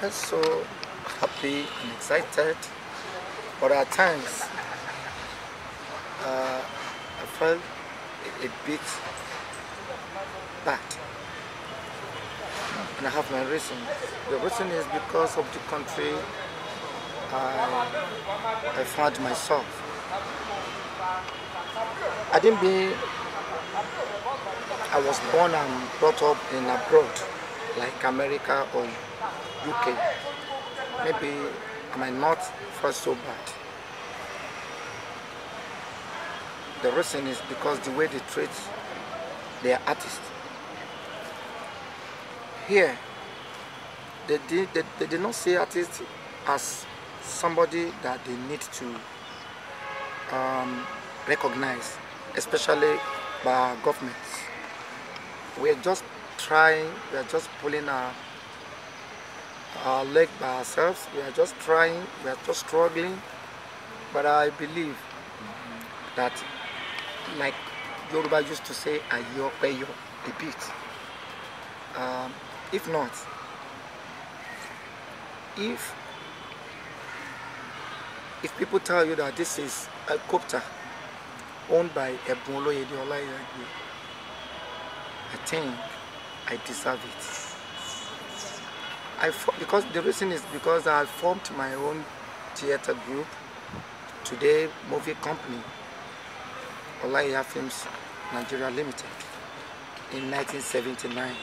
felt so happy and excited, but at times I felt a bit bad. And I have my reason. The reason is because of the country I found myself. I was born and brought up in abroad, like America or UK. Maybe I might not feel so bad. The reason is because the way they treat their artists. Here, they did not see artists as somebody that they need to recognize, especially by our governments. We are just trying, we are just pulling our leg by ourselves, we are just trying, we are just struggling. But I believe that, like Yoruba used to say, ayo peyo, a bit. If not, if people tell you that this is a copter owned by Olaiya, I think I deserve it. Because the reason is because I formed my own theater group, today movie company, Olaiya Films Nigeria Limited, in 1979.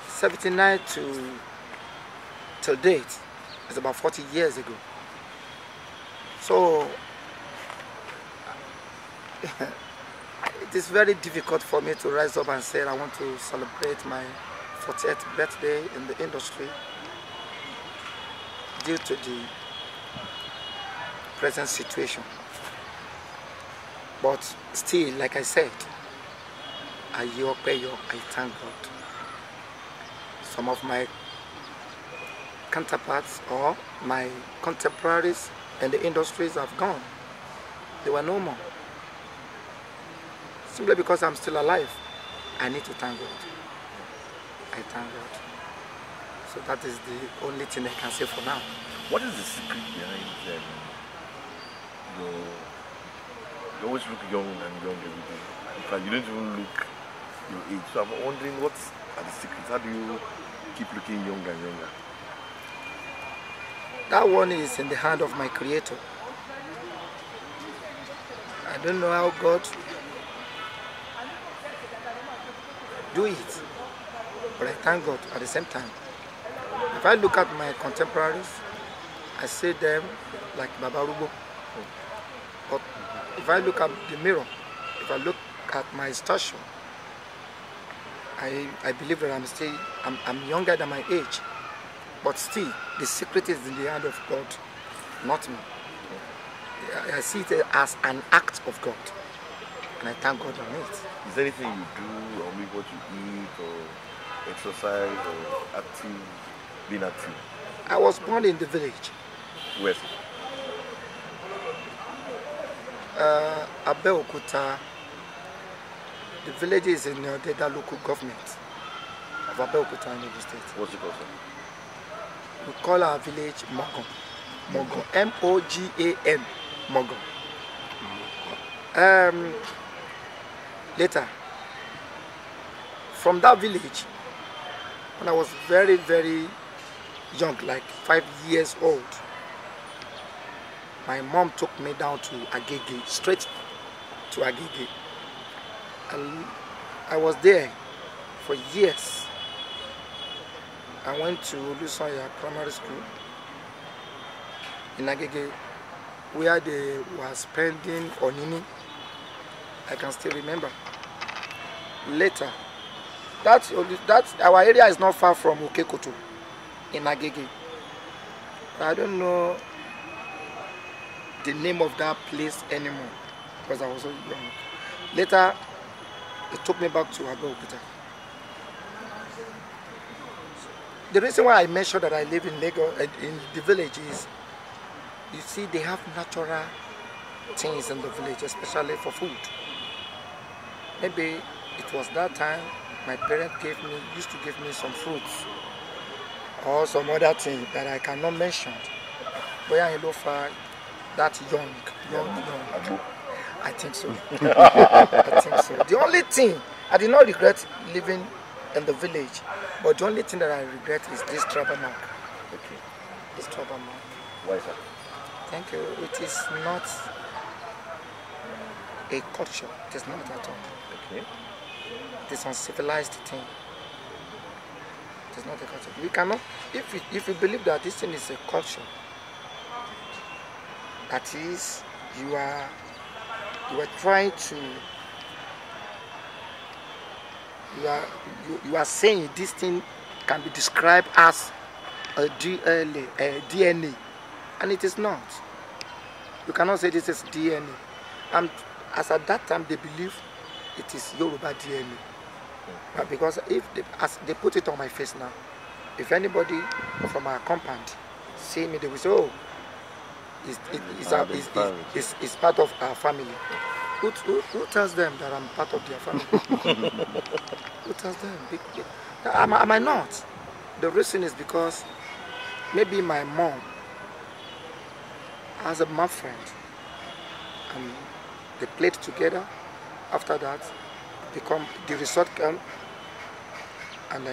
79 till date is about 40 years ago. So it is very difficult for me to rise up and say I want to celebrate my 40th birthday in the industry due to the present situation. But still, like I said, I thank God. Some of my counterparts or my contemporaries in the industries have gone. They were no more. Simply because I'm still alive, I need to thank God. I thank God. So that is the only thing I can say for now. What is the secret behind you always look young and young every day? In fact, you don't even look your age. So I'm wondering, what are the secrets? How do you keep looking younger and younger? That one is in the hand of my Creator. I don't know how God do it, but I thank God at the same time. If I look at my contemporaries, I see them like Baba Rubo. But if I look at the mirror, if I look at my stature, I believe that I'm younger than my age. But still, the secret is in the hand of God, not me. I see it as an act of God, and I thank God on it. Is there anything you do, or maybe what you eat, or exercise, or being active? I was born in the village. Where? Abeokuta. The village is in the local government of Abeokuta in Igwe State. What's it called, sir? We call our village Mogon. Mogon. M-O-G-A-N. Mogon. Later, from that village, when I was very, very young, like 5 years old, my mom took me down to Agege, straight to Agege. And I was there for years. I went to Olaiya Primary School in Agege, where they were spending Onini. I can still remember. Later, our area is not far from Okekoto in Agege. I don't know the name of that place anymore because I was so young. Later, they took me back to Abeokuta. The reason why I mentioned that I live in Lagos, in the village, is you see they have natural things in the village, especially for food. Maybe it was that time my parents used to give me some fruits or some other thing that I cannot mention. Boya Ilofa, that young. I think so. I think so. The only thing, I did not regret living in the village, but the only thing that I regret is this tribal mark. Okay. This tribal mark. Why is that? Thank you. It is not a culture. It is not at all. Okay. It is uncivilized thing. It is not a culture. We cannot, if you believe that this thing is a culture, that is, you are trying to, you are saying this thing can be described as a DNA, and it is not. You cannot say this is DNA. And as at that time they believe it is Yoruba DNA. Because as they put it on my face now, if anybody from our compound see me, they will say, oh, it's part of our family. Who tells them that I'm part of their family? Who tells them? Am I not? The reason is because maybe my mom has a mom friend, and they played together. After that, the result came, and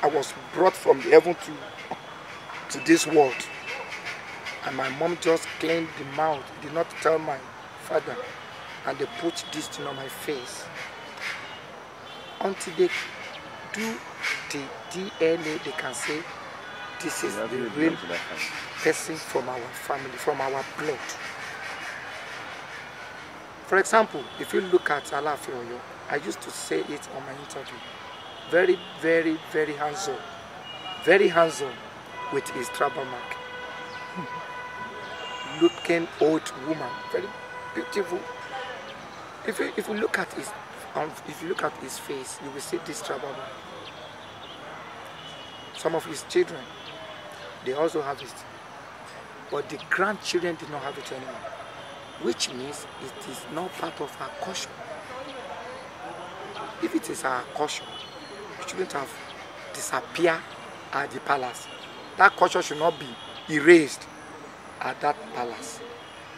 I was brought from the heaven to this world, and my mom just cleaned the mouth, did not tell my father, and they put this thing on my face until they do the DNA. They can say this is the real person from our family, from our blood. For example, if you look at Alaafin Oyo, I used to say it on my interview. Very, very, very handsome. Very handsome with his tribal mark. Looking old woman, very beautiful. If you look at his face, you will see this tribal mark. Some of his children, they also have it, but the grandchildren did not have it anymore. Which means it is not part of our culture. If it is our culture, it shouldn't have disappeared at the palace. That culture should not be erased at that palace,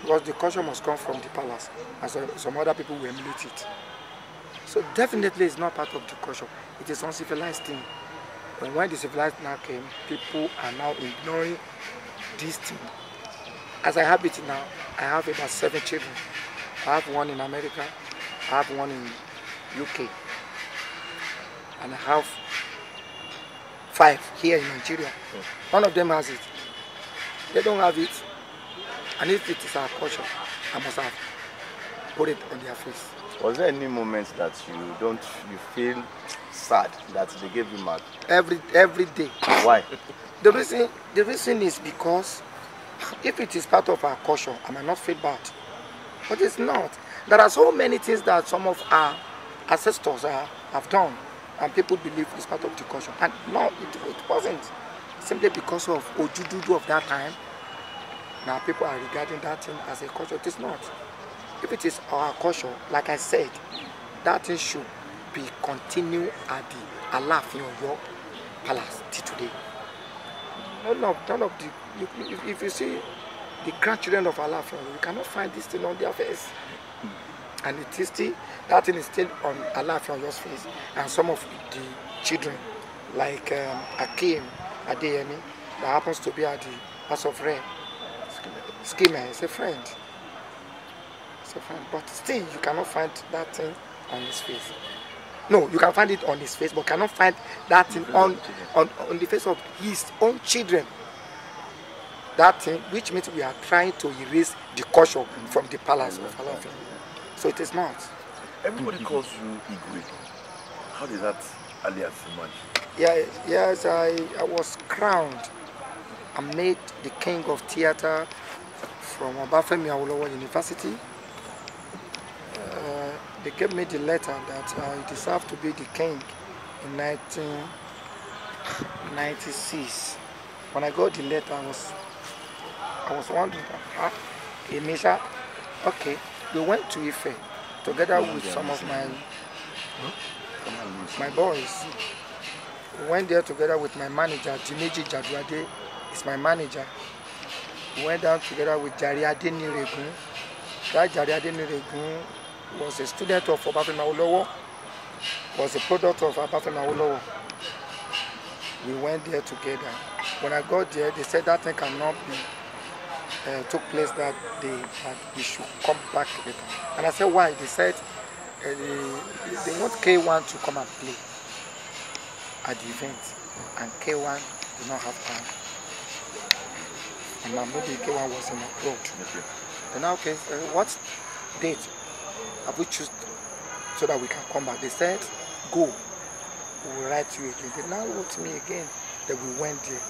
because the culture must come from the palace, and some other people will emulate it. So definitely it's not part of the culture. It is uncivilized thing. And when the civilized now came, people are now ignoring this thing. As I have it now, I have about 7 children. I have one in America, I have one in UK, and I have 5 here in Nigeria. None of them has it. They don't have it. And if it is our culture, I must have put it on their face. Was there any moment that you feel sad that they gave you mark? Every day. Why? The reason is because if it is part of our culture, I might not feel bad. But it's not. There are so many things that some of our ancestors have done, and people believe it's part of the culture. And no, it wasn't. Simply because of Ojududu of that time, now people are regarding that thing as a culture. It is not. If it is our culture, like I said, that thing should be continued at the Alaafin Oyo Palace till today. None of the. If you see the grandchildren of Alaafin Oyo, you cannot find this thing on their face, and it is still, that thing is still on Alaafin Oyo's face, and some of the children, like Akim Adeyemi, that happens to be at the House of Rem. Skimmer is a friend. It's a friend, but still you cannot find that thing on his face. No, you can find it on his face, but cannot find that thing on the face of his own children. That thing, which means we are trying to erase the culture from the palace of Alaafin. So it is not. Everybody calls you Igwe. How did that alias emerge? Yes, I was crowned and made the king of theater from Obafemi Awolowo University. They gave me the letter that I deserved to be the king in 1996. When I got the letter, I was wondering, Emisha, okay. We went to Ife together with some of my boys. We went there together with my manager, Dimeji Jaduade is my manager. We went down together with Jariade Niregun. That Jariade Niregun was a student of Obafemi Awolowo, was a product of Obafemi Awolowo. We went there together. When I got there, they said that thing cannot be took place that day, that we should come back later. And I said, why? They said they want K1 to come and play at the event, and K1 did not have time. And maybe K1 was in abroad. Okay. Then okay, what date have we choose so that we can come back? They said, go. We will write you again. They now wrote me again that we went there.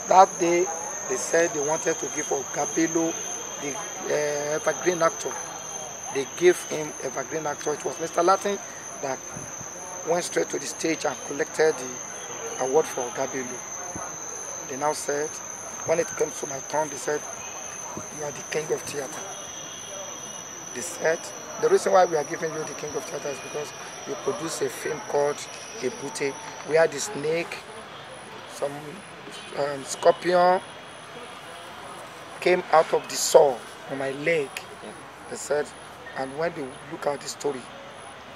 That day, they said they wanted to give Gabelo the evergreen actor. They gave him evergreen actor. It was Mr. Latin that went straight to the stage and collected the award for Gabelo. They now said, when it comes to my turn, they said, you are the king of theater. They said, the reason why we are giving you the king of theater is because you produce a film called Ebute, where the snake, some scorpion came out of the saw on my leg. They said, and when they look at the story,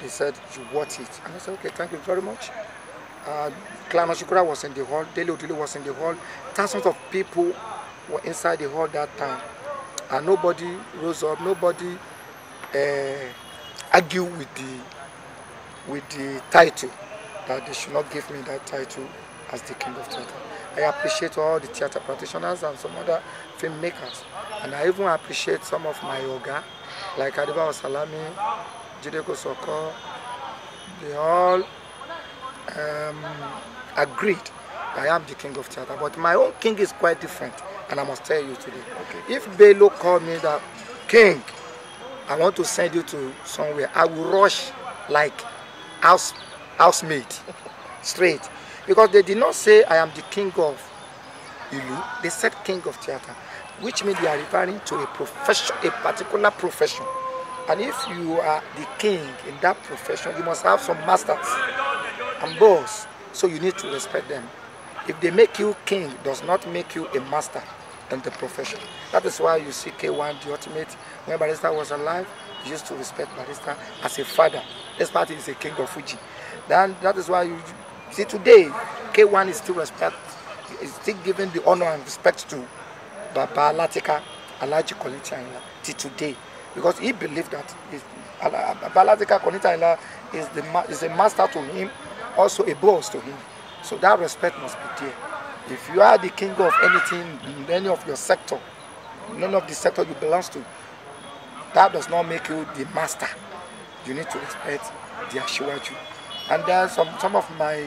they said, you watch it. And I said, okay, thank you very much. Clan Oshikura was in the hall, Dele Odile was in the hall, thousands of people were inside the hall that time. And nobody rose up, nobody argued with the title, that they should not give me that title as the king of theater. I appreciate all the theater practitioners and some other filmmakers. And I even appreciate some of my yoga, like Adiba Osalami, Jide Kosoko. They all agreed I am the king of theater. But my own king is quite different, and I must tell you today. Okay. If Bello called me that, king, I want to send you to somewhere, I will rush like housemaid, straight. Because they did not say I am the king of Ilu, they said king of theater, which means they are referring to a profession, a particular profession. And if you are the king in that profession, you must have some masters and boss, so you need to respect them. If they make you king, does not make you a master in the profession. That is why you see K1, the ultimate. When Barrister was alive, he used to respect Barrister as a father. This party is a king of Fuji. Then that is why you see today, K1 is still giving the honor and respect to Baba Latika, Alaji Kolita till today. Because he believed that Baba Latika Kolita is a master to him, also a boss to him. So that respect must be there. If you are the king of anything in any of your sector, none of the sector you belong to, that does not make you the master. You need to respect the Ashiwaju. And then some of my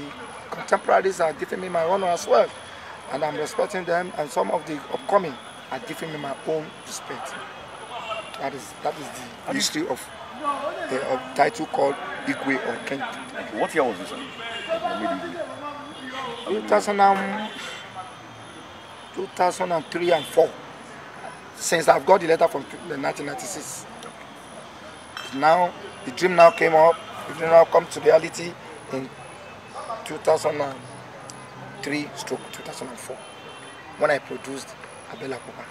contemporaries are giving me my honor as well. And I'm respecting them, and some of the upcoming are giving me my own respect. That is the history of the title called Igwe or King. What year was this? 2003 and 4. Since I've got the letter from 1996. Now, the dream now came up. The dream now come to reality in 2003/2004 when I produced Abela Popa.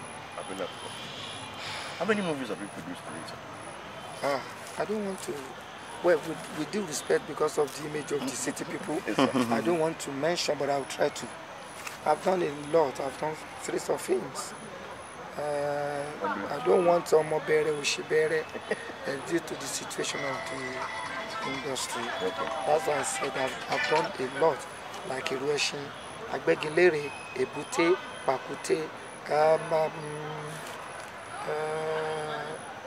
How many movies have you produced later? I don't want to. Well, we do respect because of the image of the city people. I don't want to mention, but I'll try to. I've done a lot. I've done series of films. I don't want Omobere Ushibere due to the situation of the industry. That's why I said I've done a lot, like Irueshin, Agbegilere, Ebute, Pakute,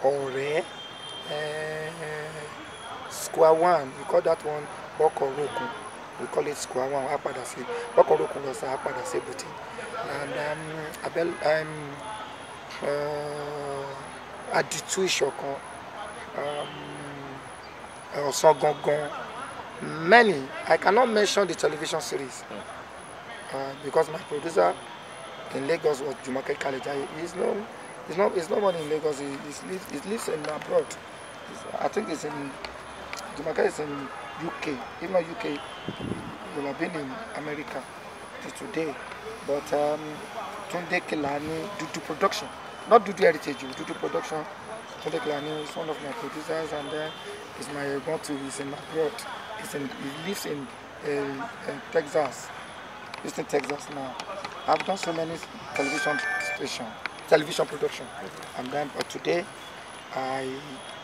Ore, Square One. We call that one Bokoroku. We call it Square One. Apadase. Bokoroku was Apadase Buti. And Aditu Ishoko, Osogongon, many. I cannot mention the television series because my producer in Lagos was Jumoke Kalejaye. He's nobody in Lagos. He lives in abroad. I think it's in Jumoke is in UK. If not UK, you will have been in America till today. But Tunde Kelani, Dudu Production, not Dudu Heritage, Dudu Production. Tunde Kelani is one of my producers, and then he's my go-to. He's in abroad. He lives in Texas. He's in Texas now. I've done so many television production, and then but today I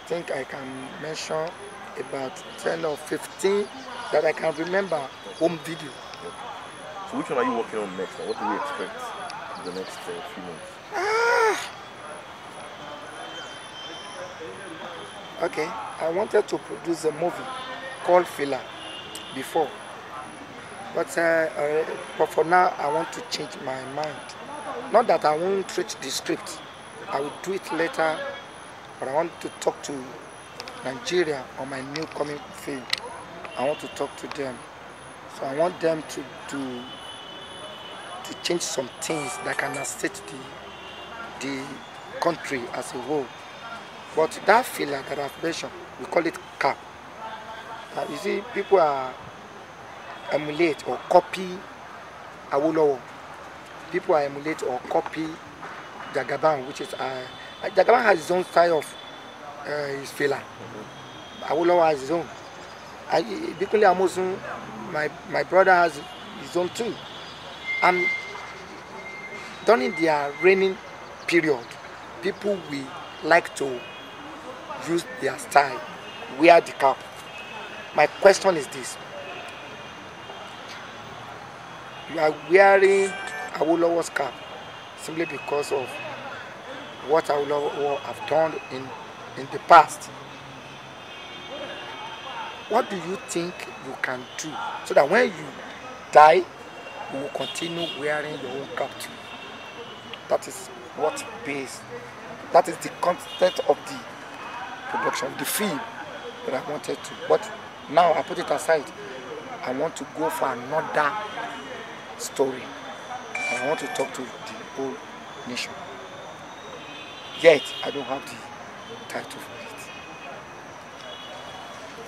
think I can mention about 10 or 15 that I can remember home video. So which one are you working on next? What do we expect in the next few months? Okay, I wanted to produce a movie called Filler before, but for now I want to change my mind. Not that I won't treat the script, I will do it later, but I want to talk to Nigeria on my new coming film. I want to talk to them, so I want them to change some things that can assist the country as a whole. But that filler that I've mentioned, we call it cap. You see, people are emulate or copy Awolowo. People are emulate or copy Jagaban, which is Jagaban has his own style of his filler. Awolowo has his own. Bikuli Amosun, my brother has his own too. And during their reigning period, people will like to use their style, wear the cap. My question is this: you are wearing Awolowo's cap simply because of what Awolowo have done in the past. What do you think you can do so that when you die, you will continue wearing your own cap too? That is what base. That is the content of the production, the film that I wanted to. But now I put it aside. I want to go for another story. And I want to talk to the whole nation. Yet I don't have the title for it.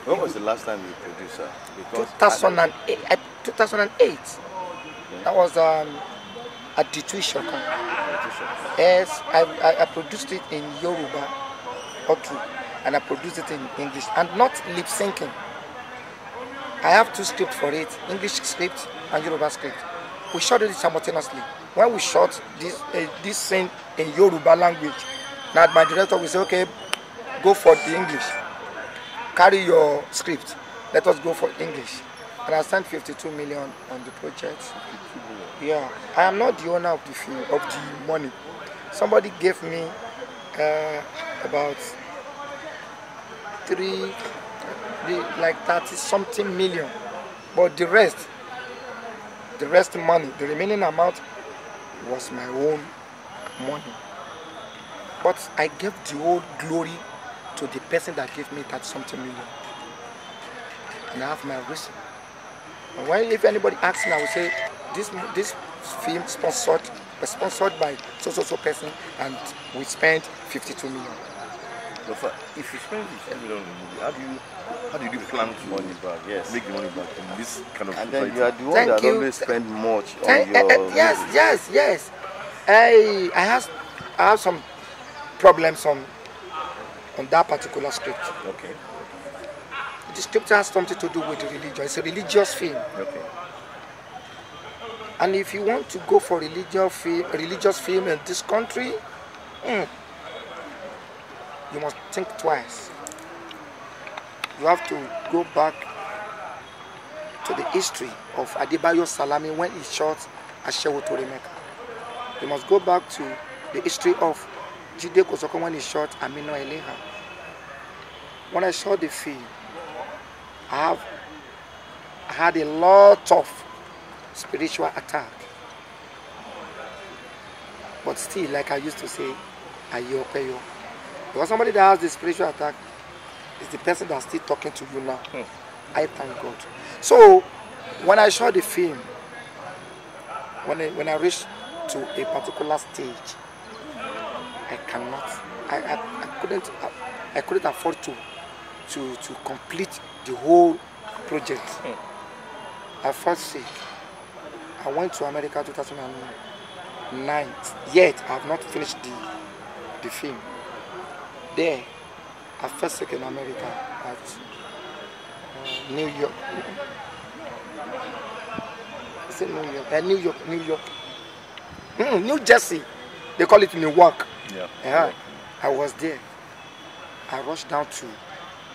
When was the last time you produced her? Because 2008. 2008. That was at the tuition. Yes, I produced it in Yoruba or two, and I produced it in English, and not lip syncing. I have two scripts for it: English script and Yoruba script. We shot it simultaneously. When we shot this scene in Yoruba language, now my director will say, "Okay, go for the English. Carry your script. Let us go for English." And I spent 52 million on the project. Yeah, I am not the owner of the film, of the money. Somebody gave me about 30 something million, but the rest money, the remaining amount was my own money. But I gave the whole glory to the person that gave me that something million, and I have my reason. And when if anybody asks me, I will say this film sponsored by so person, and we spent 52 million. But if you spend 50 million on the movie, how do you plan to money back? Yes. Make the money back in this kind of and society? then you are the one that always spend much on your yes. I have some problems on that particular script. Okay. The script has something to do with the religion. It's a religious film. Okay. And if you want to go for religious film in this country, you must think twice. You have to go back to the history of Adebayo Salami when he shot Ashewo Toremeka. You must go back to the history of Jide Kosoko when he shot Amino Eleha. When I saw the film, I had a lot of spiritual attack. But still, like I used to say, ayopeyo. Because somebody that has the spiritual attack is the person that's still talking to you now. I thank God. So when I saw the film, when I reached to a particular stage, I couldn't afford to complete the whole project. I felt sick. I went to America 2009. Yet I have not finished the film. There, I fell sick in America at New York. Is it New York? New York. New Jersey. They call it Newark. Yeah. I was there. I rushed down to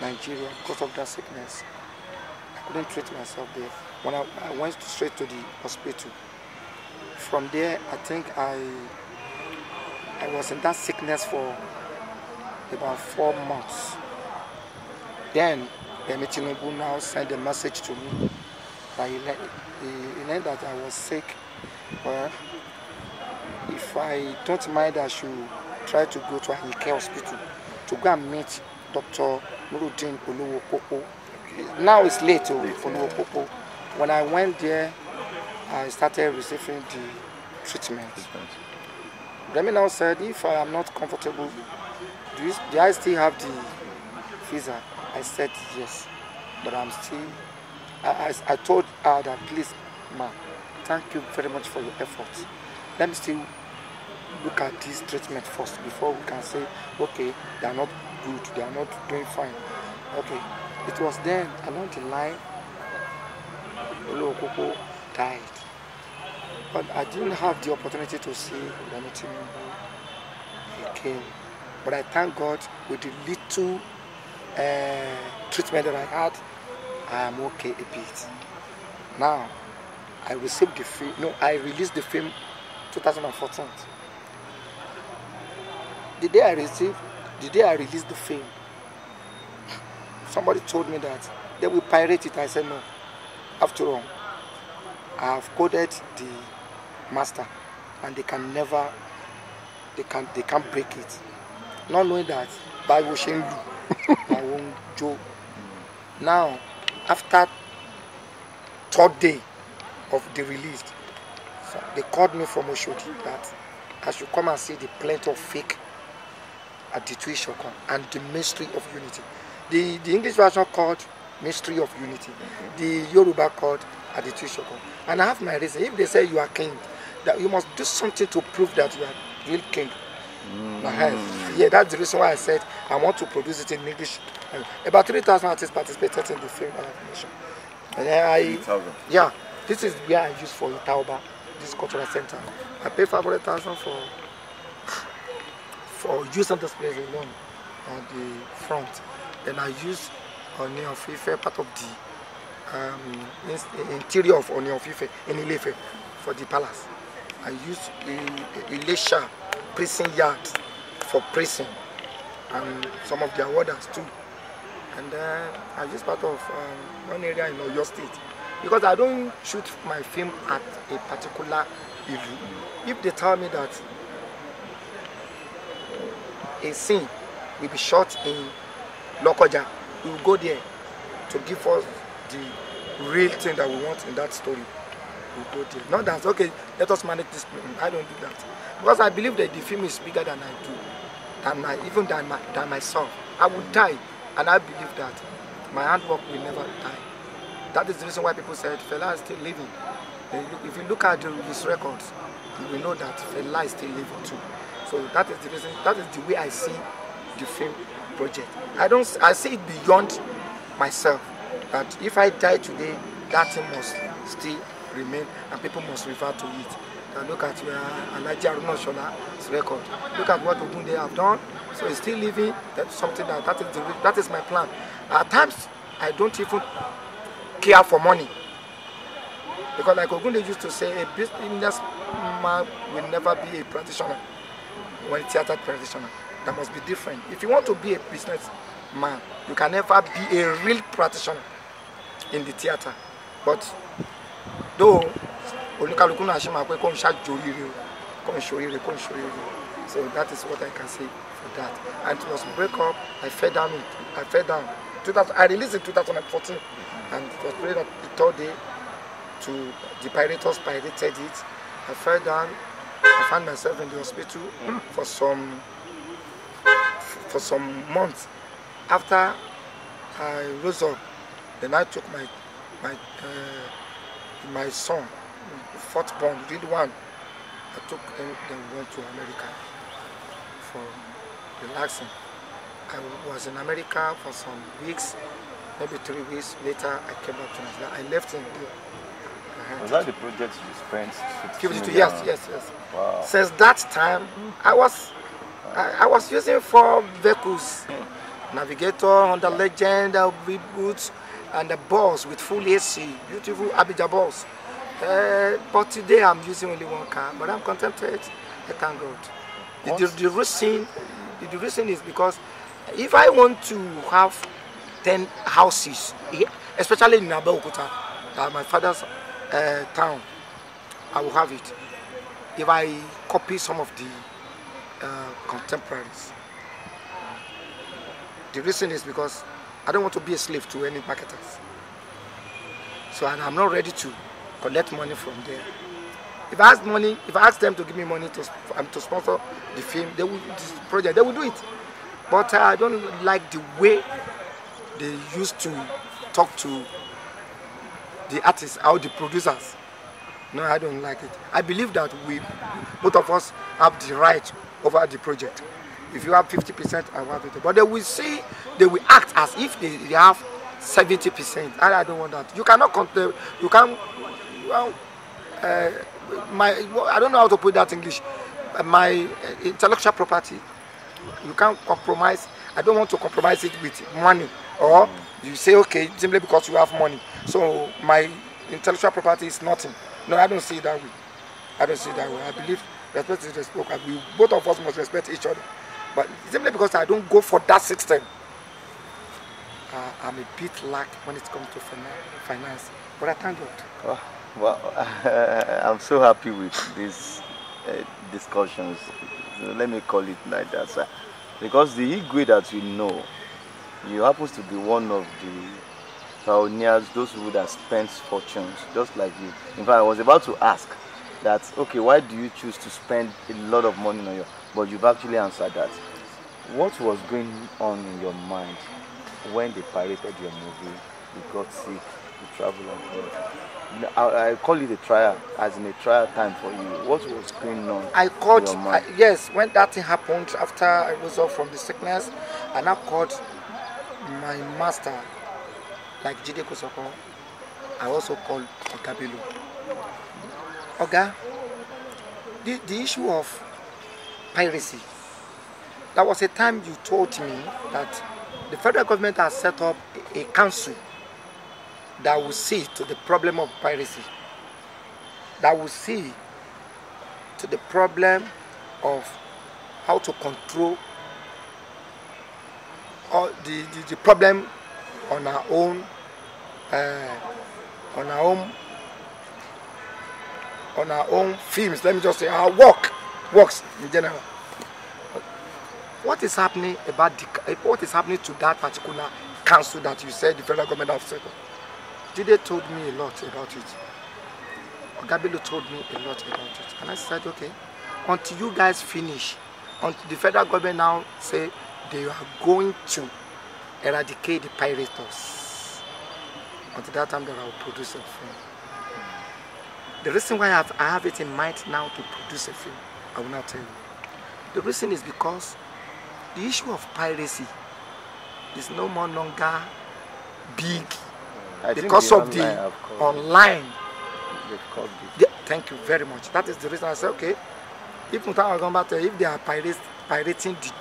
Nigeria because of that sickness. I couldn't treat myself there. When I went straight to the hospital. From there, I think I was in that sickness for about 4 months. Then Tinubu now sent a message to me that he learned that I was sick. Well, if I don't mind, I should try to go to a care hospital to go and meet Dr. Nurudin Oluwopopo. Now it's late to Oluwopopo. When I went there, I started receiving the treatment. Remy now said, if I am not comfortable, do I still have the visa? I said yes, but I'm still. I told her that, please, ma, thank you very much for your efforts. Let me still look at this treatment first before we can say, okay, they are not good, they are not doing fine. Okay, it was then along the line, Oluwopopo died. But I didn't have the opportunity to see Remi Tinubu again. But I thank God with the little treatment that I had, I am okay a bit. Now, I received the film. No, I released the film 2014. The day I released the film, somebody told me that they will pirate it. I said no. After all, I have coded the master, and they can never, they can't break it. Not knowing that by washing I won't joke. Now, after 3rd day of the release, so they called me from Oshodi that I should come and see the plenty of fake at the Tuishokon and the Mystery of Unity. The English version called Mystery of Unity. The Yoruba called at the Tuishokon. And I have my reason. If they say you are king, that you must do something to prove that you are real king. Yeah, that's the reason why I said I want to produce it in English. About 3,000 artists participated in the film animation. And then yeah, this is where I use for Itauba, this cultural center. I paid 500,000 for using this place alone on the front. Then I use Oni of Ife, part of the interior of Oni of Ife in Ilefe for the palace. I used Elisha prison yard for prison and some of their warders too. And then I use part of one area in Oyo State because I don't shoot my film at a particular area. If they tell me that a scene will be shot in Lokoja, we will go there to give us the real thing that we want in that story. We'll go there. Not that, okay, let us manage this film. I don't do that. Because I believe that the film is bigger than I do, even than myself. I would die, and I believe that my handwork will never die. That is the reason why people said Fela is still living. If you look at his records, you will know that Fela is still living too. So that is the reason. That is the way I see the film project. I see it beyond myself. That if I die today, that thing must still remain, and people must refer to it. And look at Alaiya Arunashola's record. Look at what Ogunde have done. So it's still living. That's something that is my plan. At times, I don't even care for money. Because like Ogunde used to say, a businessman will never be a practitioner. When a theater practitioner, that must be different. If you want to be a businessman, you can never be a real practitioner in the theater. But though, so that is what I can say for that. And it was break up. I fell down. I released in 2014, and it was played up the 3rd day. To the pirates pirated it. I fell down. I found myself in the hospital for some months. After I rose up, then I took my my son, fourth born, did one. I took him, then we went to America for relaxing. I was in America for some weeks, maybe 3 weeks later. I came back to Nigeria. I left him there. Was that the project you spent? 52 years, yes. Wow. Since that time, I was using 4 vehicles: Navigator, Honda Legend, V-Boots, and the bus with full AC, beautiful Abidjan bus. But today I'm using only 1 car, but I'm contented. I thank God. The reason is because if I want to have 10 houses, especially in Abeokuta, my father's town, I will have it. If I copy some of the contemporaries. The reason is because I don't want to be a slave to any marketers. So and I'm not ready to collect money from them. If I ask them to give me money to sponsor the film, they will this project, they will do it. But I don't like the way they used to talk to the artists or the producers. No, I don't like it. I believe that both of us have the right over the project. If you have 50%, I have it. But they will act as if they have 70%. And I don't want that. You cannot compare. You can't. Well, I don't know how to put that in English. My intellectual property, you can't compromise. I don't want to compromise it with money. Or you say, okay, simply because you have money. So my intellectual property is nothing. No, I don't see it that way. I don't see it that way. I believe respect is respect. Both of us must respect each other. But simply because I don't go for that system, I'm a bit lack when it comes to finance. But I thank God. Oh, well, I'm so happy with these discussions. Let me call it like that, sir. Because the Igwe that we know, you happen to be one of the pioneers, those who would have spent fortunes, just like you. In fact, I was about to ask that, okay, why do you choose to spend a lot of money on your, but you've actually answered that. What was going on in your mind when they pirated your movie, you got sick, you traveled abroad? I call it a trial, as in a trial time for you. What was going on in your mind? Yes, when that thing happened, after I was off from the sickness, I now called my master, like Jide Kosoko. I also called Ogabelo. Oga, the issue of piracy, that was a time you told me that the federal government has set up a council that will see to the problem of piracy, that will see to the problem of how to control all the problem on our own films. Let me just say our works in general. What is happening what is happening to that particular council that you said the federal government has set up? Jide told me a lot about it. Ogabelo told me a lot about it. And I said, okay, until you guys finish, until the federal government now say they are going to eradicate the pirates, until that time that I will produce a film. The reason why I have it in mind now to produce a film, I will not tell you. The reason is because the issue of piracy is no more longer big because of the online. Thank you very much. That is the reason I said, okay, if they are pirating the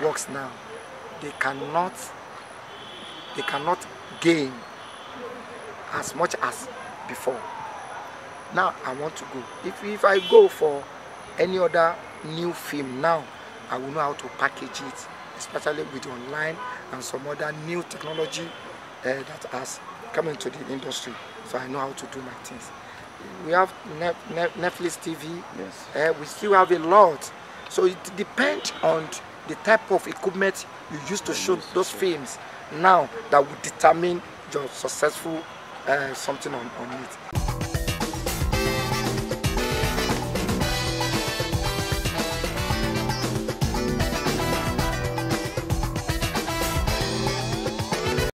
works now, they cannot gain as much as before. Now I want to go. If I go for any other new film now, I will know how to package it, especially with online and some other new technology that has come into the industry. So I know how to do my things. We have Netflix TV. Yes. We still have a lot. So it depends on the type of equipment you use to shoot those films now that will determine your successful something on it.